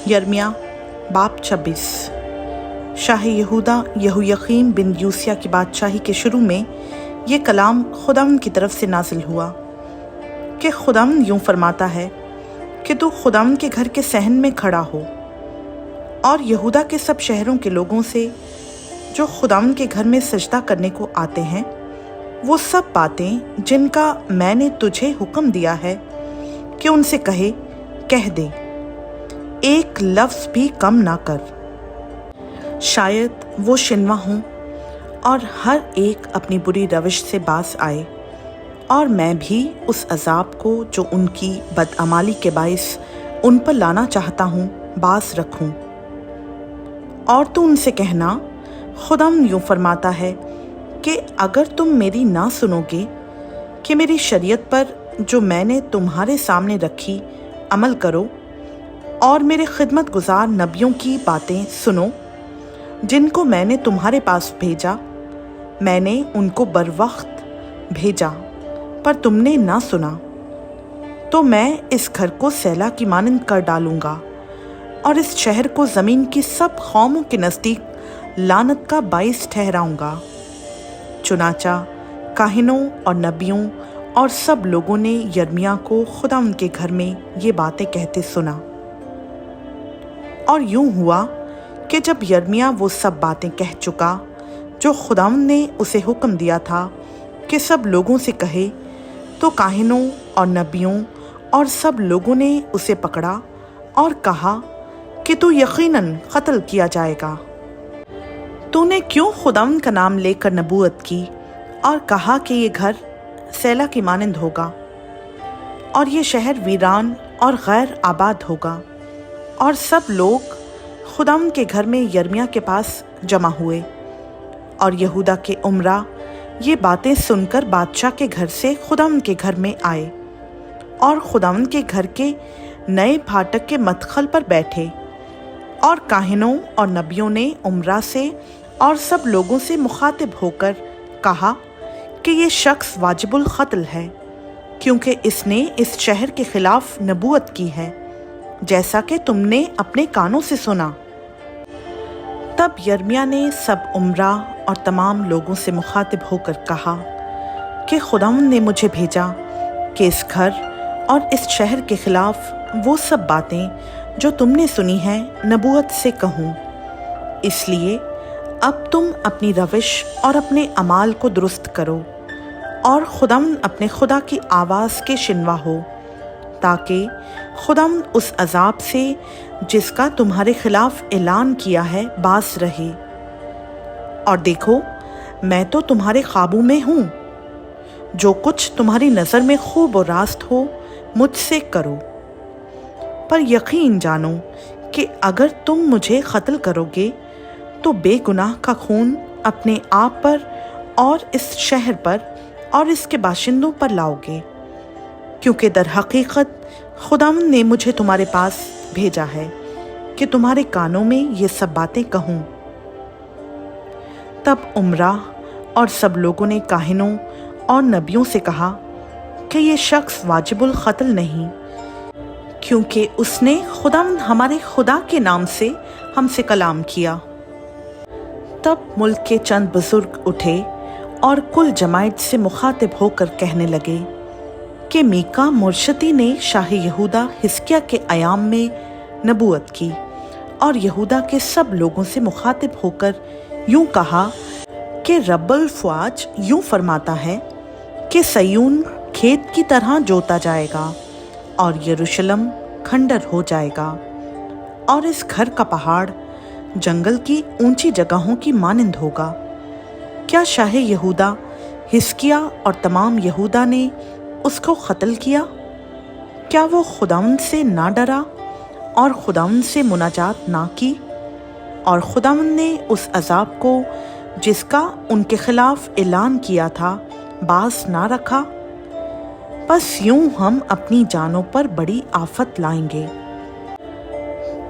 यर्मिया बाब 26। शाह यहूदा यहोयाकीम बिन यूसिया की बादशाही के शुरू में ये कलाम खुदावंद की तरफ से नाजिल हुआ कि खुदावंद यूँ फरमाता है कि तू खुदावंद के घर के सहन में खड़ा हो और यहूदा के सब शहरों के लोगों से जो खुदावंद के घर में सजदा करने को आते हैं वो सब बातें जिनका मैंने तुझे हुक्म दिया है कि उनसे कह दे, एक लफ्ज़ भी कम ना कर। शायद वो शिनवा हों और हर एक अपनी बुरी रविश से बाज आए और मैं भी उस अजाब को जो उनकी बदअमाली के बाइस उन पर लाना चाहता हूँ बाज रखूँ। और तू उनसे कहना, खुदावंद यूँ फरमाता है कि अगर तुम मेरी ना सुनोगे कि मेरी शरीयत पर जो मैंने तुम्हारे सामने रखी अमल करो और मेरे खिदमत गुजार नबियों की बातें सुनो जिनको मैंने तुम्हारे पास भेजा, मैंने उनको बरवक्त भेजा पर तुमने ना सुना, तो मैं इस घर को सैला की मानंद कर डालूँगा और इस शहर को ज़मीन की सब कौमों के नज़दीक लानत का बाइस ठहराऊँगा। चुनाचा काहिनों और नबियों और सब लोगों ने यर्मिया को खुदावंद के घर में ये बातें कहते सुना। और यूं हुआ कि जब यर्मिया वो सब बातें कह चुका जो खुदावंद ने उसे हुक्म दिया था कि सब लोगों से कहे, तो काहिनों और नबियों और सब लोगों ने उसे पकड़ा और कहा कि तू यकीनन कत्ल किया जाएगा। तूने क्यों खुदावंद का नाम लेकर नबूवत की और कहा कि ये घर सैला की मानंद होगा और ये शहर वीरान और गैर आबाद होगा। और सब लोग खुदावंद के घर में यर्मिया के पास जमा हुए और यहूदा के उमरा ये बातें सुनकर बादशाह के घर से खुदावंद के घर में आए और खुदावंद के घर के नए फाटक के मदखल पर बैठे। और काहिनों और नबियों ने उमरा से और सब लोगों से मुखातिब होकर कहा कि ये शख्स वाजिबुल क़त्ल है, क्योंकि इसने इस शहर के खिलाफ नबूवत की है, जैसा कि तुमने अपने कानों से सुना। तब यर्मिया ने सब उमरा और तमाम लोगों से मुखातिब होकर कहा कि खुदावंद ने मुझे भेजा कि इस घर और इस शहर के खिलाफ वो सब बातें जो तुमने सुनी हैं नबूवत से कहूँ। इसलिए अब तुम अपनी रविश और अपने अमाल को दुरुस्त करो और खुदावंद अपने खुदा की आवाज़ के शिनवा हो, ताकि खुदावंद उस अजाब से जिसका तुम्हारे खिलाफ ऐलान किया है बाज रहे। और देखो, मैं तो तुम्हारे काबू में हूँ, जो कुछ तुम्हारी नज़र में खूब और रास्त हो मुझसे करो। पर यकीन जानो कि अगर तुम मुझे कत्ल करोगे तो बेगुनाह का खून अपने आप पर और इस शहर पर और इसके बाशिंदों पर लाओगे, क्योंकि दर हकीकत खुदावंद ने मुझे तुम्हारे पास भेजा है कि तुम्हारे कानों में ये सब बातें कहूँ। तब उमरा और सब लोगों ने काहिनों और नबियों से कहा कि ये शख्स वाजिबुल क़त्ल नहीं, क्योंकि उसने खुदावंद हमारे खुदा के नाम से हमसे कलाम किया। तब मुल्क के चंद बुजुर्ग उठे और कुल जमायत से मुखातिब होकर कहने लगे कि मीका मुर्शदी ने शाह यहूदा हिजकिय्याह के अयाम में नबूवत की और यहूदा के सब लोगों से मुखातिब होकर यूं कहा कि रब्बुल फ़वाज यूं फरमाता है कि सयून खेत की तरह जोता जाएगा और यरूशलेम खंडर हो जाएगा और इस घर का पहाड़ जंगल की ऊंची जगहों की मानंद होगा। क्या शाह यहूदा हिजकिय्याह और तमाम यहूदा ने उसको कत्ल किया? क्या वो खुदावंद से ना डरा और खुदावंद से मुनाजात ना की और खुदावंद ने उस अजाब को जिसका उनके खिलाफ ऐलान किया था बाज ना रखा? बस यूं हम अपनी जानों पर बड़ी आफत लाएंगे।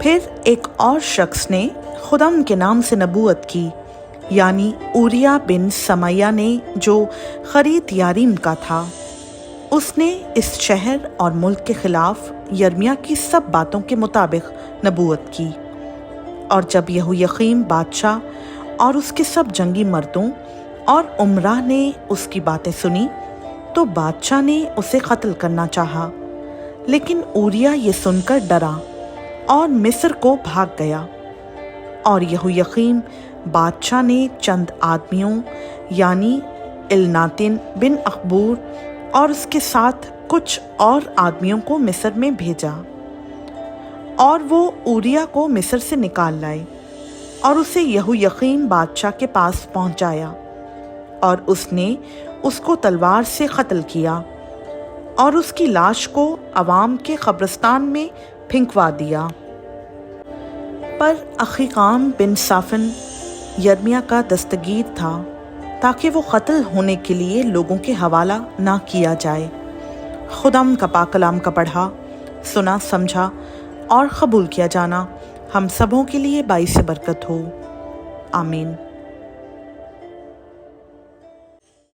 फिर एक और शख्स ने खुदावंद के नाम से नबूवत की, यानी ऊरिया बिन समैया ने, जो खरीत यारीम का था। اس نے اس شہر اور ملک کے خلاف یرمیہ کی سب باتوں کے مطابق نبوت کی۔ اور جب یہویقیم بادشاہ اور اس کے سب جنگی مردوں اور امراء نے اس کی باتیں سنی تو بادشاہ نے اسے قتل کرنا چاہا، لیکن اوریا یہ سن کر ڈرا اور مصر کو بھاگ گیا۔ اور یہویقیم بادشاہ نے چند آدمیوں یعنی الناتن بن اخبور اور اس کے ساتھ کچھ اور آدمیوں کو مصر میں بھیجا، اور وہ اوریا کو مصر سے نکال لائے اور اسے یہویقیم بادشاہ کے پاس پہنچایا، اور اس نے اس کو تلوار سے قتل کیا اور اس کی لاش کو عوام کے قبرستان میں پھینکوا دیا۔ پر اخیقام بن صافن یرمیہ کا دستگیر تھا تاکہ وہ قتل ہونے کے لیے لوگوں کے حوالہ نہ کیا جائے۔ خداوند کا پاک کلام کا پڑھا، سنا، سمجھا اور قبول کیا جانا ہم سبوں کے لیے باعث برکت ہو۔ آمین۔